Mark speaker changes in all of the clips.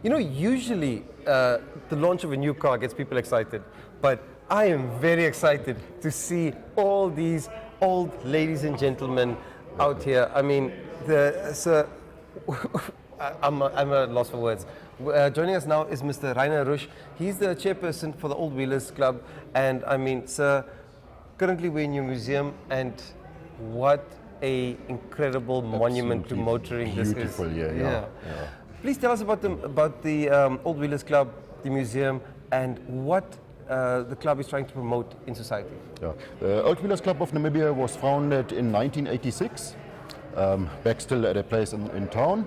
Speaker 1: You know, usually the launch of a new car gets people excited, but I am very excited to see all these old ladies and gentlemen out here. I mean, I'm at a loss for words. Joining us now is Mr. Rusch. He's the chairperson for the Old Wheelers Club, and I mean, sir, currently we're in your museum, and what a incredible monument to motoring this is.
Speaker 2: Beautiful, yeah.
Speaker 1: Please tell us about the Old Wheelers Club, the museum, and what the club is trying to promote in society.
Speaker 2: Yeah. The Old Wheelers Club of Namibia was founded in 1986, back still at a place in town.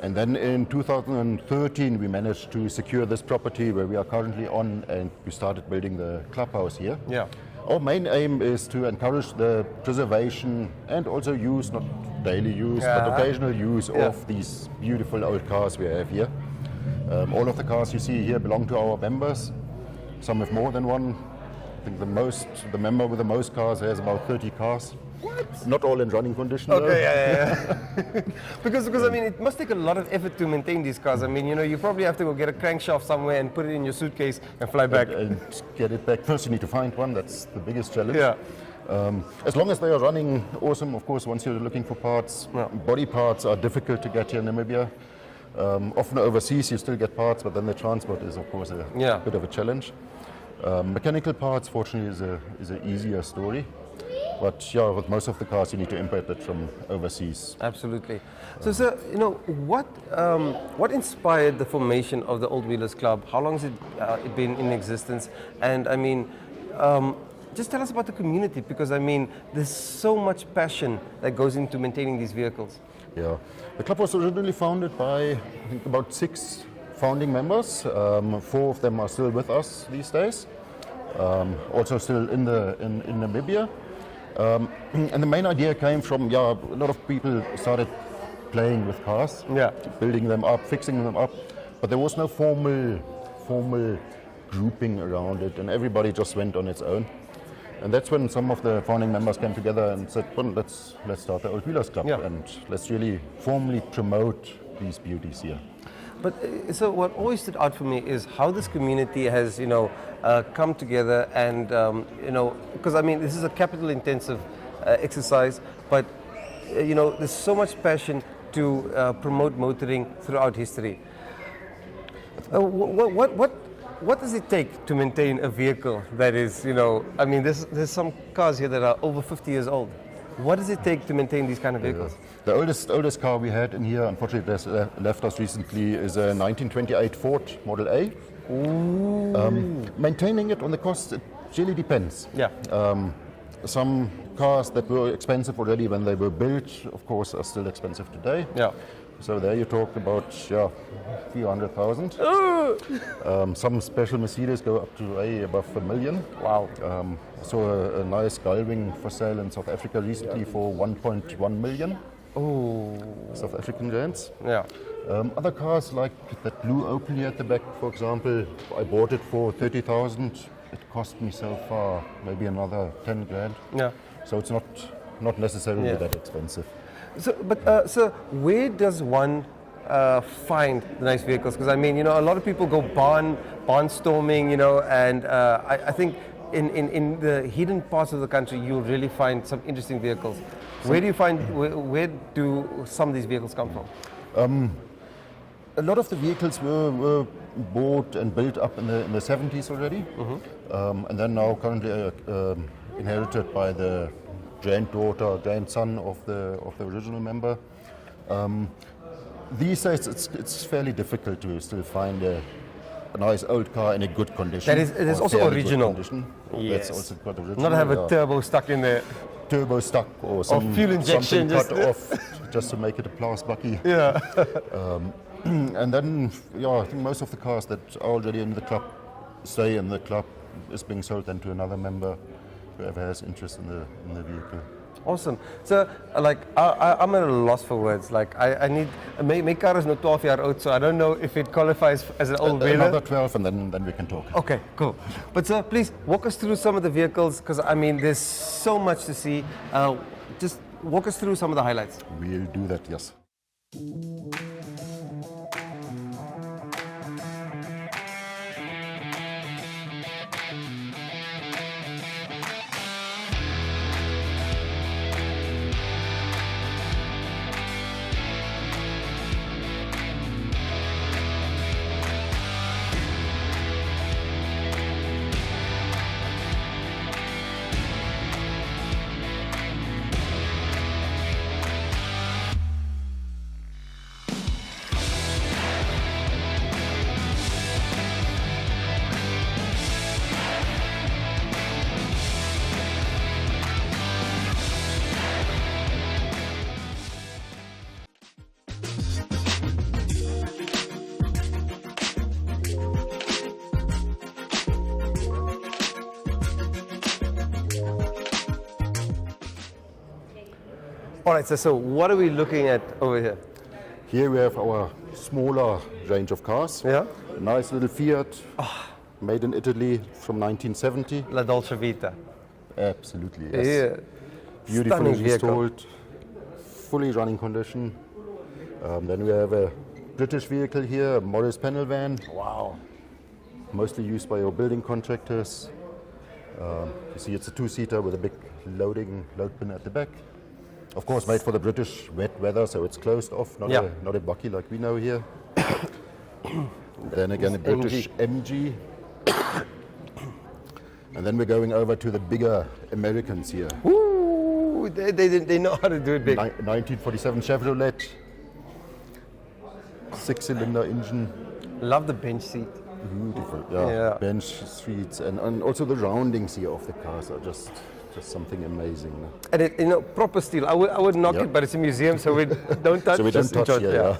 Speaker 2: And then in 2013 we managed to secure this property where we are currently on, and we started building the clubhouse here.
Speaker 1: Yeah.
Speaker 2: Our main aim is to encourage the preservation and also use, not daily use, but occasional use of these beautiful old cars we have here. All of the cars you see here belong to our members. Some have more than one. I think the member with the most cars has about 30 cars.
Speaker 1: What?
Speaker 2: Not all in running condition.
Speaker 1: Okay, yeah. because I mean, it must take a lot of effort to maintain these cars. I mean, you know, you probably have to go get a crankshaft somewhere and put it in your suitcase and fly back.
Speaker 2: And get it back. First you need to find one, that's the biggest challenge.
Speaker 1: Yeah.
Speaker 2: As long as they are running, awesome. Of course, once you're looking for parts, body parts are difficult to get here in Namibia. Often overseas you still get parts, but then the transport is of course a bit of a challenge. Mechanical parts, fortunately, is an easier story. But yeah, with most of the cars you need to import it from overseas.
Speaker 1: Absolutely. So, sir, you know, what inspired the formation of the Old Wheelers Club? How long has it been in existence? And I mean, just tell us about the community, because I mean, there's so much passion that goes into maintaining these vehicles.
Speaker 2: Yeah, the club was originally founded by, I think, about 6 founding members. 4 of them are still with us these days. Also still in Namibia. And the main idea came from, a lot of people started playing with cars, building them up, fixing them up, but there was no formal grouping around it, and everybody just went on its own. And that's when some of the founding members came together and said, well, let's start the Old Wheelers Club and let's really formally promote these beauties here.
Speaker 1: But so what always stood out for me is how this community has, you know, come together and, you know, because I mean, this is a capital intensive exercise, but, you know, there's so much passion to promote motoring throughout history. What does it take to maintain a vehicle that is, you know, I mean, there's some cars here that are over 50 years old. What does it take to maintain these kind of vehicles?
Speaker 2: The oldest car we had in here, unfortunately, that's left us recently, is a 1928 Ford Model A. Maintaining it on the cost, it really depends.
Speaker 1: Yeah.
Speaker 2: Some cars that were expensive already when they were built, of course, are still expensive today.
Speaker 1: Yeah.
Speaker 2: So there you talk about a few 100,000. Some special Mercedes go up to above $1 million.
Speaker 1: Wow.
Speaker 2: So a nice Gullwing for sale in South Africa recently for 1.1 million.
Speaker 1: Oh.
Speaker 2: South African rands.
Speaker 1: Yeah.
Speaker 2: Other cars like that blue Opel here at the back, for example, I bought it for 30,000. It cost me so far maybe another 10 grand.
Speaker 1: Yeah.
Speaker 2: So it's not necessarily that expensive.
Speaker 1: So, but sir, where does one find the nice vehicles? Because I mean, you know, a lot of people go barnstorming, you know, and I think in the hidden parts of the country, you'll really find some interesting vehicles. Where do you find? Where do some of these vehicles come from?
Speaker 2: A lot of the vehicles were bought and built up in the 70s already, and then now currently inherited by the grandson of the original member. These days it's fairly difficult to still find a nice old car in a good condition.
Speaker 1: It is also original.
Speaker 2: Yes. That's also quite original.
Speaker 1: Not have a turbo stuck in there.
Speaker 2: Turbo stuck or some
Speaker 1: fuel injection
Speaker 2: cut off just to make it a class bucky.
Speaker 1: Yeah.
Speaker 2: And then I think most of the cars that are already in the club stay in the club, is being sold then to another member, whoever has interest in the vehicle.
Speaker 1: Awesome. So, like, I'm at a loss for words. Like, I need... My car is not 12 years old, so I don't know if it qualifies as an old wheeler.
Speaker 2: Another 12 and then we can talk.
Speaker 1: Okay, cool. But sir, please walk us through some of the vehicles, because I mean, there's so much to see. Just walk us through some of the highlights.
Speaker 2: We'll do that, yes.
Speaker 1: All right, so what are we looking at over here?
Speaker 2: Here we have our smaller range of cars.
Speaker 1: Yeah.
Speaker 2: A nice little Fiat, made in Italy from 1970.
Speaker 1: La Dolce Vita.
Speaker 2: Absolutely, yes.
Speaker 1: Yeah.
Speaker 2: Beautifully
Speaker 1: Stunning vehicle.
Speaker 2: restored, fully running condition. Then we have a British vehicle here, a Morris panel van.
Speaker 1: Wow.
Speaker 2: Mostly used by your building contractors. You see it's a two-seater with a big load bin at the back. Of course made for the British wet weather, so it's closed off, not a bucky like we know here. Then again a British MG. And then we're going over to the bigger Americans here.
Speaker 1: Ooh, they know how to do it big.
Speaker 2: 1947 Chevrolet, 6-cylinder engine.
Speaker 1: Love the bench seat.
Speaker 2: Beautiful,
Speaker 1: Yeah.
Speaker 2: bench seats and also the roundings here of the cars are just something amazing.
Speaker 1: And it, proper steel. I would knock it, but it's a museum, so we don't touch.
Speaker 2: So we don't
Speaker 1: just
Speaker 2: touch
Speaker 1: enjoy it,
Speaker 2: here.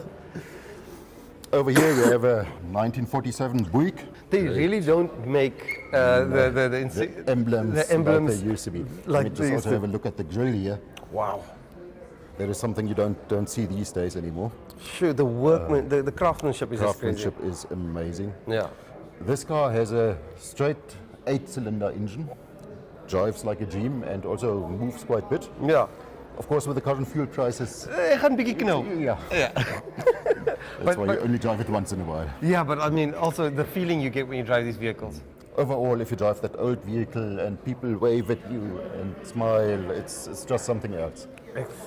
Speaker 2: Over here we have a 1947 Buick.
Speaker 1: They really don't make the
Speaker 2: emblems like they used to be.
Speaker 1: like
Speaker 2: Let me
Speaker 1: they
Speaker 2: just
Speaker 1: used
Speaker 2: also
Speaker 1: to.
Speaker 2: have a look at the grill here.
Speaker 1: Wow.
Speaker 2: That is something you don't see these days anymore.
Speaker 1: Sure, the workman, the craftsmanship is just crazy.
Speaker 2: Craftsmanship is amazing.
Speaker 1: Yeah.
Speaker 2: This car has a straight 8-cylinder engine, drives like a dream and also moves quite a bit.
Speaker 1: Yeah.
Speaker 2: Of course, with the current fuel prices,
Speaker 1: Hij gaat een beetje knel.
Speaker 2: yeah. That's why you only drive it once in a while.
Speaker 1: Yeah, but I mean, also the feeling you get when you drive these vehicles.
Speaker 2: Overall, if you drive that old vehicle and people wave at you and smile, it's just something else.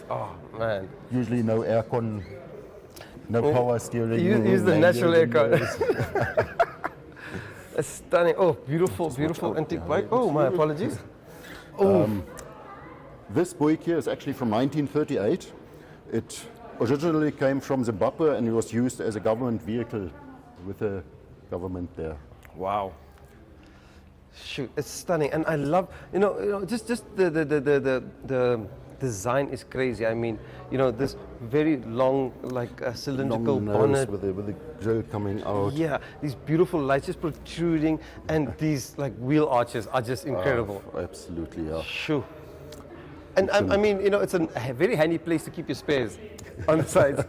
Speaker 1: Oh man.
Speaker 2: Usually no aircon, no power steering.
Speaker 1: Use the
Speaker 2: no
Speaker 1: natural aircon.
Speaker 2: windows.
Speaker 1: It's stunning. Oh, beautiful, beautiful antique bike. Oh, my apologies. Oh,
Speaker 2: This Buick here is actually from 1938. It originally came from Zimbabwe and it was used as a government vehicle with the government there.
Speaker 1: wow. Shoot, it's stunning, and I love just the design is crazy. I mean, this very long, like cylindrical
Speaker 2: Long nose
Speaker 1: bonnet.
Speaker 2: with the grill coming out.
Speaker 1: Yeah, these beautiful lights just protruding, and these like wheel arches are just incredible.
Speaker 2: Absolutely, yeah.
Speaker 1: Shoo. And I mean, it's a very handy place to keep your spares on the sides.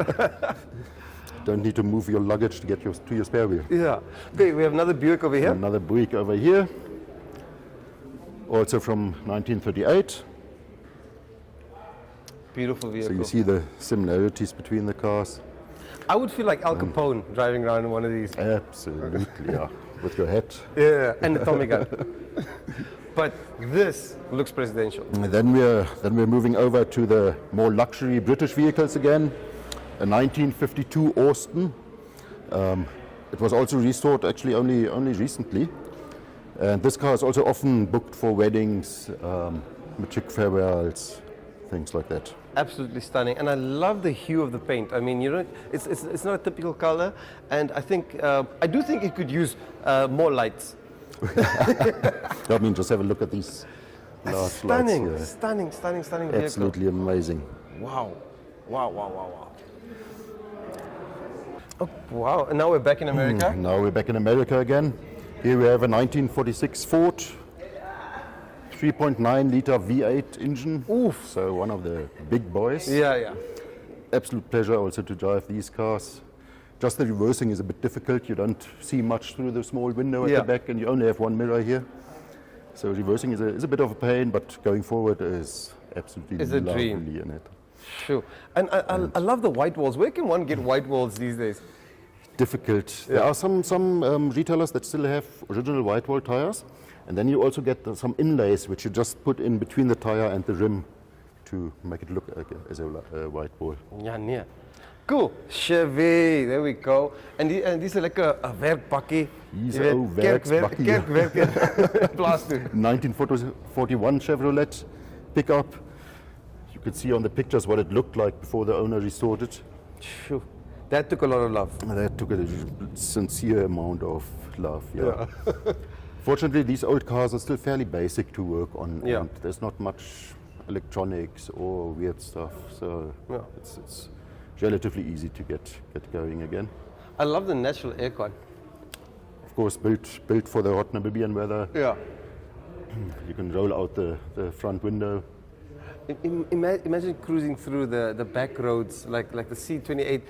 Speaker 2: Don't need to move your luggage to get to your spare wheel.
Speaker 1: Yeah. Okay, we have another Buick over here.
Speaker 2: Another Buick over here, also from 1938.
Speaker 1: Beautiful
Speaker 2: So
Speaker 1: vehicle.
Speaker 2: you see the similarities between the cars.
Speaker 1: I would feel like Al Capone driving around in one of these.
Speaker 2: Absolutely, yeah. With your hat.
Speaker 1: Yeah, and the Tommy gun. But this looks presidential.
Speaker 2: And then we're moving over to the more luxury British vehicles again. A 1952 Austin. It was also restored actually only recently. And this car is also often booked for weddings, matric farewells, things like that.
Speaker 1: Absolutely stunning, and I love the hue of the paint. I mean, it's not a typical color, and I do think it could use more lights.
Speaker 2: I mean, just have a look at these large
Speaker 1: Stunning,
Speaker 2: lights
Speaker 1: stunning
Speaker 2: here.
Speaker 1: vehicle.
Speaker 2: Absolutely amazing.
Speaker 1: Wow. Oh, wow, and now we're back in America.
Speaker 2: Now we're back in America again. Here we have a 1946 Ford 3.9 liter V8 engine.
Speaker 1: Oof.
Speaker 2: So one of the big boys.
Speaker 1: Yeah.
Speaker 2: Absolute pleasure also to drive these cars. Just the reversing is a bit difficult. You don't see much through the small window at the back, and you only have one mirror here. So reversing is a bit of a pain, but going forward is absolutely
Speaker 1: It's a
Speaker 2: lovely
Speaker 1: dream.
Speaker 2: in it.
Speaker 1: Sure. And I love the white walls. Where can one get white walls these days?
Speaker 2: Difficult. There are some retailers that still have original white wall tires, and then you also get some inlays which you just put in between the tire and the rim to make it look as a white wall.
Speaker 1: Ja, nee. Cool. Chevy, there we go. En die is lekker 'n werkbakkie.
Speaker 2: Hier is
Speaker 1: Jy weet,
Speaker 2: 'n ou werksbakkie.
Speaker 1: Kerkwerk in plaas toe.
Speaker 2: 1941 Chevrolet pickup. You could see on the pictures what it looked like before the owner restored it.
Speaker 1: Phew. That took a lot of love.
Speaker 2: That took a sincere amount of love, yeah. Fortunately, these old cars are still fairly basic to work on,
Speaker 1: Yeah.
Speaker 2: and there's not much electronics or weird stuff, so it's relatively easy to get going again.
Speaker 1: I love the natural aircon.
Speaker 2: Of course, built for the hot Namibian weather.
Speaker 1: Yeah.
Speaker 2: You can roll out the front window.
Speaker 1: Imagine cruising through the back roads like the C28,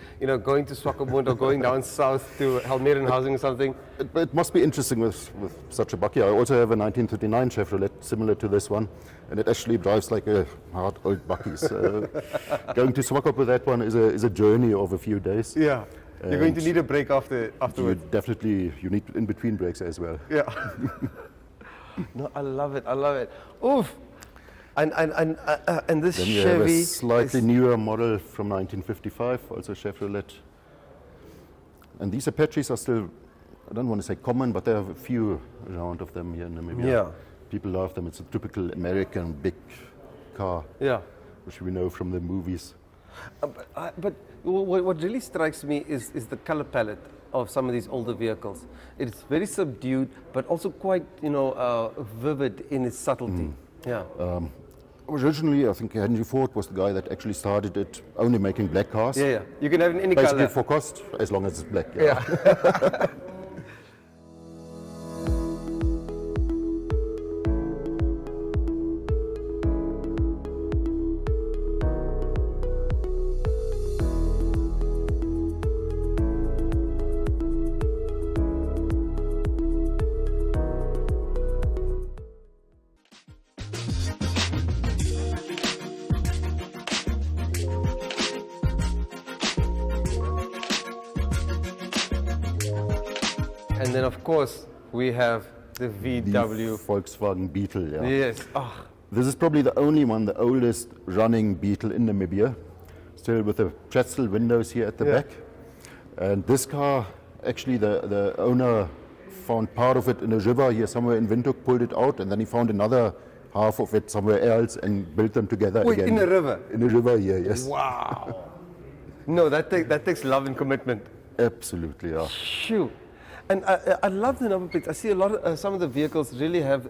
Speaker 1: going to Swakopmund or going down south to Helmerenhousing or something.
Speaker 2: It must be interesting with such a bakkie. I also have a 1939 Chevrolet similar to this one, and it actually drives like a hard old bakkie. So going to Swakop with that one is a journey of a few days.
Speaker 1: Yeah, you're going to need a break afterwards.
Speaker 2: You need in between breaks as well.
Speaker 1: Yeah. No, I love it. Oof. And this
Speaker 2: then
Speaker 1: Chevy
Speaker 2: you have a slightly newer model from 1955, also Chevrolet. And these Apaches are still, I don't want to say common, but there are a few around of them here in Namibia.
Speaker 1: Yeah.
Speaker 2: People love them. It's a typical American big car,
Speaker 1: Yeah.
Speaker 2: which we know from the movies.
Speaker 1: But what really strikes me is the color palette of some of these older vehicles. It's very subdued, but also quite vivid in its subtlety. Yeah.
Speaker 2: Originally, I think Henry Ford was the guy that actually started it, only making black cars.
Speaker 1: Yeah. You can have it in any
Speaker 2: Basically
Speaker 1: color.
Speaker 2: for cost, as long as it's black.
Speaker 1: Yeah. And then, of course, we have the VW.
Speaker 2: The Volkswagen Beetle, yeah.
Speaker 1: Yes.
Speaker 2: This is probably the only one, the oldest running Beetle in Namibia, still with the pretzel windows here at the back. And this car, actually the owner found part of it in a river here somewhere in Windhoek, pulled it out, and then he found another half of it somewhere else and built them together again.
Speaker 1: In a river?
Speaker 2: In a river, yeah, yes.
Speaker 1: Wow. No, that takes love and commitment.
Speaker 2: Absolutely, yeah.
Speaker 1: Shoo. And I love the number plates. I see a lot of some of the vehicles really have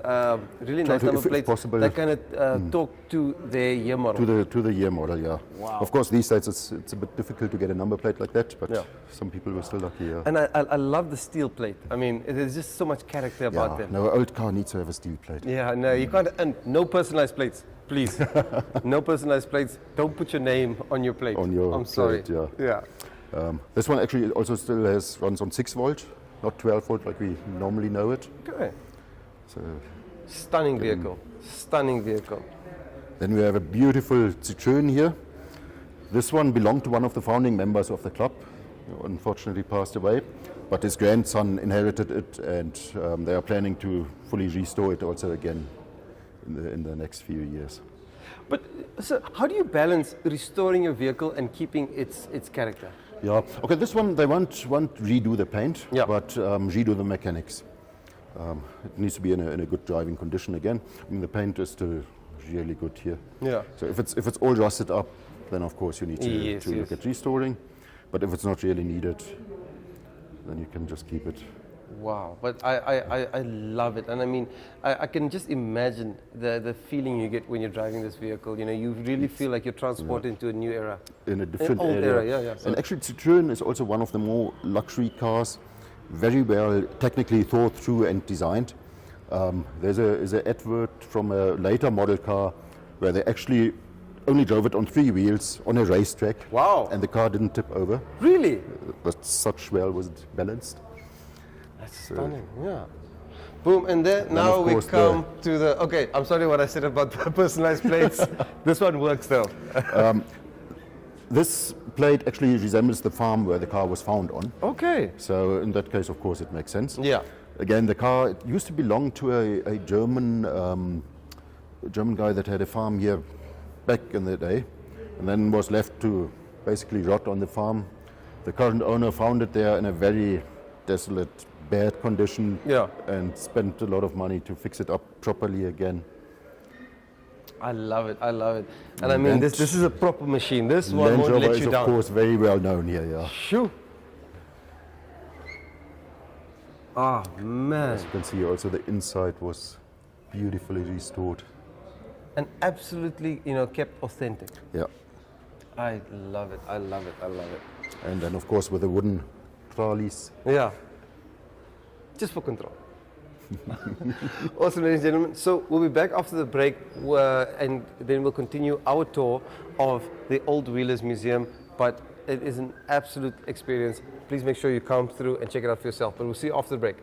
Speaker 1: really nice number plates
Speaker 2: possible,
Speaker 1: that kind of talk to their year model.
Speaker 2: To the year model, yeah.
Speaker 1: Wow.
Speaker 2: Of course, these days it's a bit difficult to get a number plate like that, but
Speaker 1: Yeah.
Speaker 2: some people were still lucky, yeah.
Speaker 1: And I love the steel plate. I mean, there's just so much character about them.
Speaker 2: No old car needs to have a steel plate.
Speaker 1: Yeah, no, you can't. And no personalized plates, please. No personalized plates. Don't put your name on your plate.
Speaker 2: On your
Speaker 1: I'm sorry.
Speaker 2: plate, yeah. This one actually also still runs on 6 volt, not 12 volt like we normally know it.
Speaker 1: Okay.
Speaker 2: So
Speaker 1: Stunning vehicle. Stunning vehicle.
Speaker 2: then we have a beautiful Citroen here. This one belonged to one of the founding members of the club, who unfortunately passed away, but his grandson inherited it, and they are planning to fully restore it also again in the next few years.
Speaker 1: But so, how do you balance restoring a vehicle and keeping its character?
Speaker 2: Yeah. Okay. This one they won't redo the paint,
Speaker 1: Yeah.
Speaker 2: but redo the mechanics. It needs to be in a good driving condition again. I mean, the paint is still really good here.
Speaker 1: Yeah.
Speaker 2: So if it's all rusted up, then of course you need to,
Speaker 1: Yes,
Speaker 2: to look
Speaker 1: yes.
Speaker 2: at restoring. But if it's not really needed, then you can just keep it.
Speaker 1: Wow, but I love it, and I mean, I can just imagine the feeling you get when you're driving this vehicle. You know, you really feel like you're transported into a new era.
Speaker 2: In a different
Speaker 1: old
Speaker 2: area.
Speaker 1: era, yeah. So
Speaker 2: And actually, Citroen is also one of the more luxury cars, very well technically thought through and designed. There's an advert from a later model car where they actually only drove it on 3 wheels on a racetrack.
Speaker 1: Wow.
Speaker 2: And the car didn't tip over.
Speaker 1: really,
Speaker 2: But such well was it balanced.
Speaker 1: that's stunning. Yeah. Boom, and then now
Speaker 2: of
Speaker 1: we
Speaker 2: course
Speaker 1: come to the. Okay, I'm sorry what I said about the personalized plates. This one works though.
Speaker 2: This plate actually resembles the farm where the car was found on.
Speaker 1: Okay.
Speaker 2: So in that case, of course, it makes sense.
Speaker 1: Yeah.
Speaker 2: Again, the car it used to belong to a German guy that had a farm here back in the day, and then was left to basically rot on the farm. The current owner found it there in a very desolate, bad condition,
Speaker 1: Yeah.
Speaker 2: and spent a lot of money to fix it up properly again.
Speaker 1: I love it. I love it. And I mean, this is a proper machine. This one
Speaker 2: Land
Speaker 1: won't
Speaker 2: Rover
Speaker 1: let
Speaker 2: is
Speaker 1: you
Speaker 2: of
Speaker 1: down.
Speaker 2: course very well known here. Yeah,
Speaker 1: Shoo. Oh man.
Speaker 2: as you can see, also the inside was beautifully restored.
Speaker 1: And absolutely, kept authentic.
Speaker 2: Yeah,
Speaker 1: I love it. I love it. I love it.
Speaker 2: and then of course with the wooden trolleys.
Speaker 1: Yeah. Just for control. Awesome, ladies and gentlemen. So we'll be back after the break, and then we'll continue our tour of the Old Wheelers Museum. But it is an absolute experience. Please make sure you come through and check it out for yourself. But we'll see you after the break.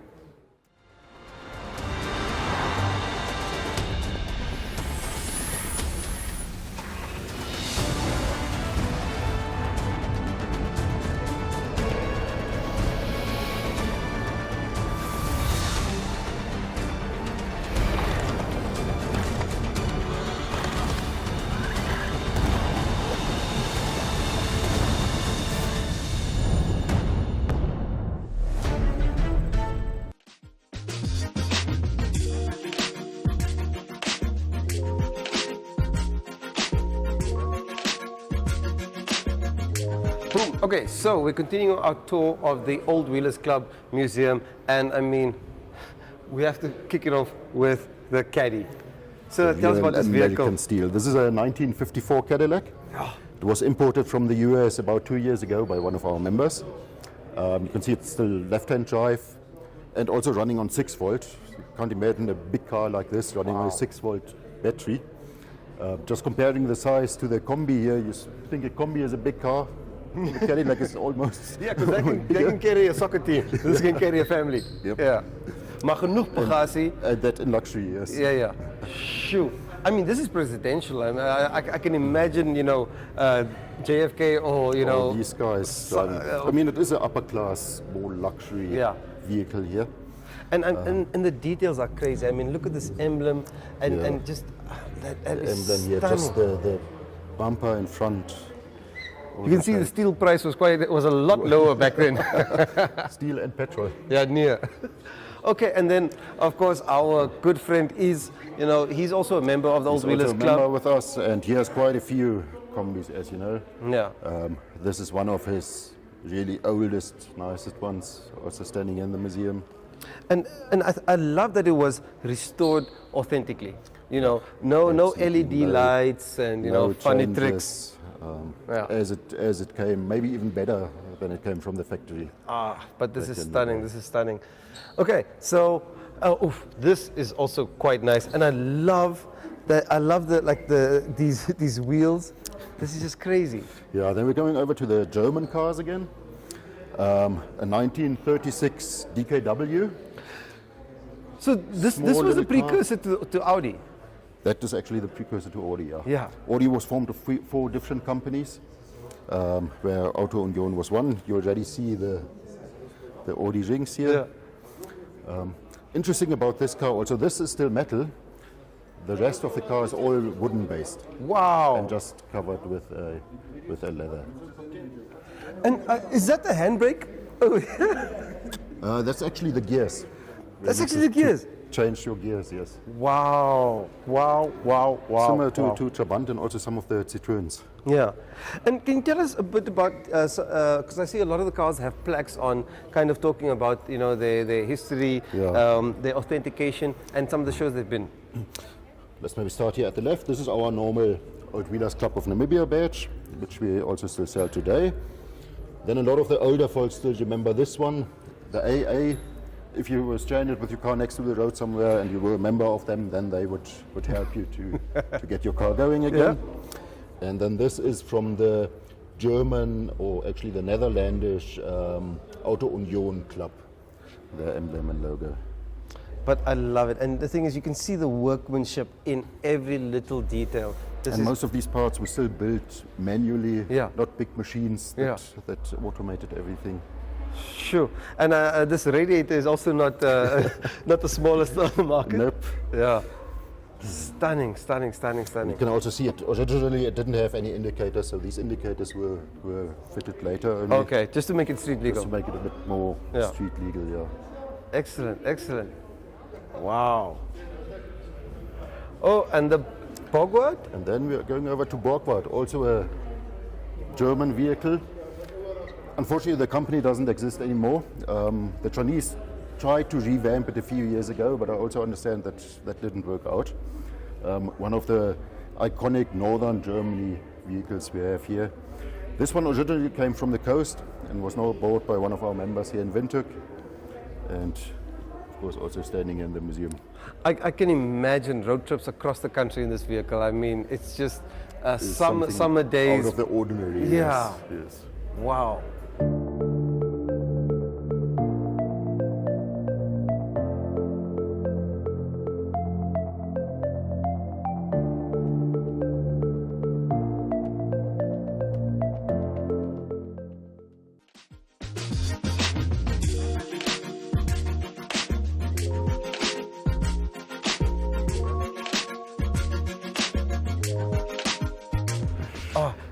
Speaker 1: Boom. Okay, so we're continuing our tour of the Old Wheelers Club Museum, and I mean, we have to kick it off with the caddy. So tell us about this vehicle.
Speaker 2: American steel. This is a 1954 Cadillac. It was imported from the US about 2 years ago by one of our members. You can see it's still left-hand drive and also running on 6 volt. You can't imagine a big car like this running on a 6 volt battery. Just comparing the size to the Combi here, you think a Combi is a big car. The Cadillac is almost.
Speaker 1: Yeah, because they can carry a soccer team. This can carry a family.
Speaker 2: Yep.
Speaker 1: Yeah. Maar genoeg bagasie.
Speaker 2: That in luxury, yes.
Speaker 1: Yeah. Shoot. I mean, this is presidential. I can imagine, JFK or,
Speaker 2: These guys. I mean, it is an upper class, more luxury vehicle here.
Speaker 1: And the details are crazy. I mean, look at this emblem and just that is
Speaker 2: emblem here,
Speaker 1: stunning.
Speaker 2: just the bumper in front.
Speaker 1: You can see the steel price was a lot lower back then.
Speaker 2: Steel and petrol.
Speaker 1: Yeah, near. Okay, and then of course our good friend is, he's also a member of the Old Wheelers Club.
Speaker 2: He's also a member with us, and he has quite a few combis, as you know.
Speaker 1: Yeah.
Speaker 2: This is one of his really oldest, nicest ones, also standing in the museum.
Speaker 1: And I love that it was restored authentically. No LED lights and
Speaker 2: no
Speaker 1: funny
Speaker 2: changes,
Speaker 1: tricks.
Speaker 2: As it came, maybe even better than it came from the factory.
Speaker 1: But this is stunning. This is stunning. Okay, so this is also quite nice, and I love that. I love these wheels. This is just crazy.
Speaker 2: Yeah. Then we're going over to the German cars again. A 1936 DKW.
Speaker 1: So this was the precursor to Audi.
Speaker 2: That is actually the precursor to Audi, yeah.
Speaker 1: Yeah.
Speaker 2: Audi was formed of 4 different companies, where Auto Union was one. You already see the Audi rings here.
Speaker 1: Yeah.
Speaker 2: Interesting about this car also, this is still metal. The rest of the car is all wooden based.
Speaker 1: Wow.
Speaker 2: And just covered with a leather.
Speaker 1: And is that the handbrake?
Speaker 2: That's actually the gears.
Speaker 1: That's actually the gears?
Speaker 2: Change your gears, yes.
Speaker 1: Wow.
Speaker 2: Similar to Trabant and also some of the Citroens.
Speaker 1: Yeah. And can you tell us a bit about, because I see a lot of the cars have plaques on kind of talking about, their history, their authentication, and some of the shows they've been.
Speaker 2: Let's maybe start here at the left. This is our normal Old Wheelers Club of Namibia badge, which we also still sell today. Then a lot of the older folks still remember this one, the AA. If you were stranded with your car next to the road somewhere and you were a member of them, then they would help you to get your car going again. Yeah. And then this is from the German, or actually the Netherlandish Auto Union Club, the emblem and logo.
Speaker 1: But I love it. And the thing is, you can see the workmanship in every little detail.
Speaker 2: Most of these parts were still built manually, not big machines that automated everything.
Speaker 1: Sure. And this radiator is also not not the smallest on the market.
Speaker 2: Nope.
Speaker 1: Yeah. Stunning.
Speaker 2: You can also see it. Originally, it didn't have any indicators, so these indicators were fitted later only.
Speaker 1: Okay, just to make it street legal.
Speaker 2: Just to make it a bit more street legal, yeah.
Speaker 1: Excellent. Wow. Oh, and the Borgward?
Speaker 2: And then we are going over to Borgward, also a German vehicle. Unfortunately, the company doesn't exist anymore. The Chinese tried to revamp it a few years ago, but I also understand that didn't work out. One of the iconic northern Germany vehicles we have here. This one originally came from the coast and was now bought by one of our members here in Windhoek. And of course, also standing in the museum.
Speaker 1: I can imagine road trips across the country in this vehicle. I mean, it's just summer days.
Speaker 2: Out of the ordinary.
Speaker 1: Yeah.
Speaker 2: Yes.
Speaker 1: Wow.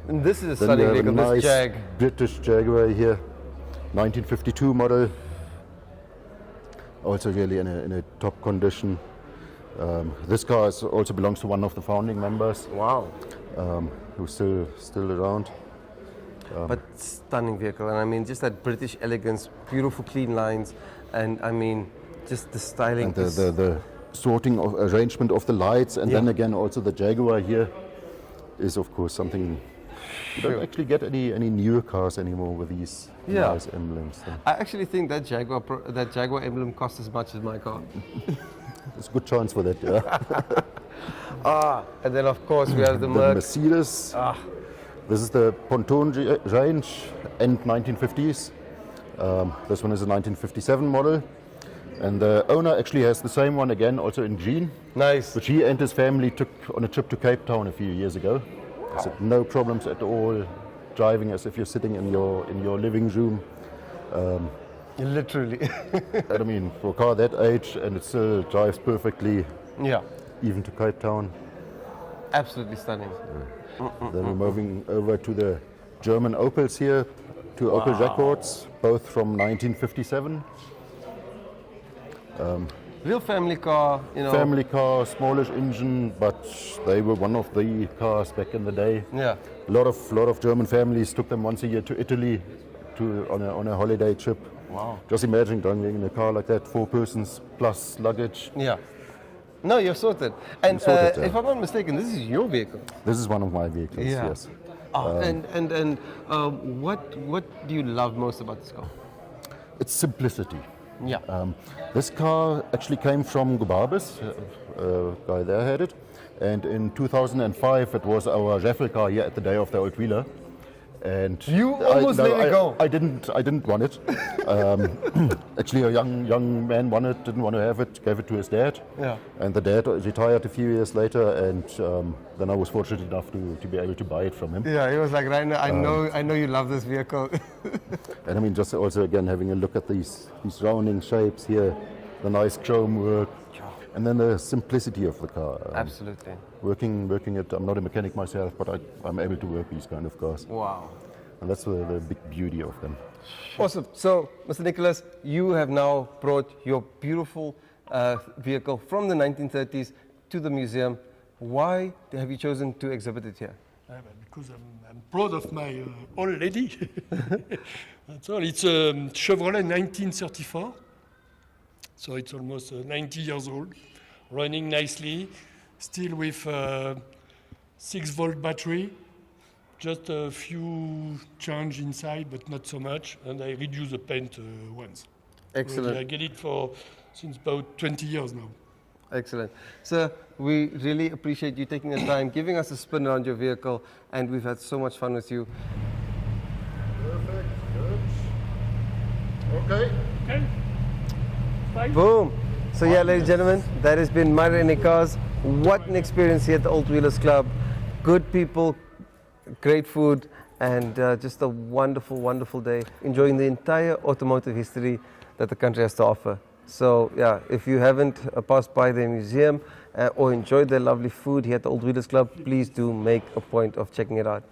Speaker 1: And this is a
Speaker 2: Then
Speaker 1: stunning
Speaker 2: we have a
Speaker 1: vehicle,
Speaker 2: nice
Speaker 1: this Jag.
Speaker 2: British Jaguar here, 1952 model. Also really in a top condition. This car also belongs to one of the founding members,
Speaker 1: Wow.
Speaker 2: who's still around.
Speaker 1: But stunning vehicle, and I mean, just that British elegance, beautiful clean lines, and I mean, just the styling.
Speaker 2: And the sorting of arrangement of the lights, and then
Speaker 1: Yeah.
Speaker 2: again also the Jaguar here is of course something you don't actually get any newer cars anymore with these
Speaker 1: Yeah.
Speaker 2: nice emblems. So
Speaker 1: I actually think that Jaguar emblem costs as much as my car.
Speaker 2: there's a good chance for that. Yeah.
Speaker 1: And then of course we have the
Speaker 2: The
Speaker 1: Merc.
Speaker 2: Mercedes. This is the Ponton range, end 1950s. This one is a 1957 model. And the owner actually has the same one again, also in green,
Speaker 1: Nice.
Speaker 2: which he and his family took on a trip to Cape Town a few years ago. He said no problems at all, driving as if you're sitting in your living room.
Speaker 1: Literally.
Speaker 2: And I mean, for a car that age, and it still drives perfectly,
Speaker 1: Yeah.
Speaker 2: even to Cape Town.
Speaker 1: Absolutely stunning.
Speaker 2: Then we're moving over to the German Opels here, two Opel Records, both from 1957.
Speaker 1: Real family car, you know.
Speaker 2: Family car, smallish engine, but they were one of the cars back in the day.
Speaker 1: Yeah.
Speaker 2: A lot of German families took them once a year to Italy on a holiday trip.
Speaker 1: Wow.
Speaker 2: Just imagine driving in a car like that, 4 persons plus luggage.
Speaker 1: Yeah. No, you're sorted. And
Speaker 2: sorted, yeah.
Speaker 1: if I'm not mistaken, this is your vehicle.
Speaker 2: This is one of my vehicles,
Speaker 1: Yeah.
Speaker 2: yes.
Speaker 1: And what do you love most about this car?
Speaker 2: It's simplicity.
Speaker 1: Yeah.
Speaker 2: This car actually came from Gubabis, a guy there had it, and in 2005 it was our raffle car here at the Day of the Old Wheeler. And
Speaker 1: You almost let it go.
Speaker 2: I didn't want it. Actually, a young man won it, didn't want to have it, gave it to his dad.
Speaker 1: Yeah.
Speaker 2: And the dad retired a few years later, and then I was fortunate enough to be able to buy it from him.
Speaker 1: Yeah, he was like, Rainer, I know you love this vehicle.
Speaker 2: And I mean, just also again having a look at these rounding shapes here, the nice chrome work, and then the simplicity of the car.
Speaker 1: Absolutely.
Speaker 2: Working it. I'm not a mechanic myself, but I'm able to work these kind of cars,
Speaker 1: Wow.
Speaker 2: and that's the big beauty of them.
Speaker 1: Awesome. So, Mr. Nicholas, you have now brought your beautiful vehicle from the 1930s to the museum. Why have you chosen to exhibit it here?
Speaker 3: Because I'm proud of my old lady. That's all. It's a Chevrolet 1934. So it's almost 90 years old, running nicely, still with 6-volt battery, just a few change inside, but not so much, and I reduce the paint once.
Speaker 1: Excellent.
Speaker 3: I get it since about 20 years now.
Speaker 1: Excellent. Sir, we really appreciate you taking the time, giving us a spin around your vehicle, and we've had so much fun with you.
Speaker 2: Perfect. Good. Okay.
Speaker 3: Okay. Fine.
Speaker 1: Boom. So yeah, ladies and gentlemen, that has been My.Na Cars. What an experience here at the Old Wheelers Club. Good people, great food, and just a wonderful, wonderful day. Enjoying the entire automotive history that the country has to offer. So yeah, if you haven't passed by the museum or enjoyed their lovely food here at the Old Wheelers Club, please do make a point of checking it out.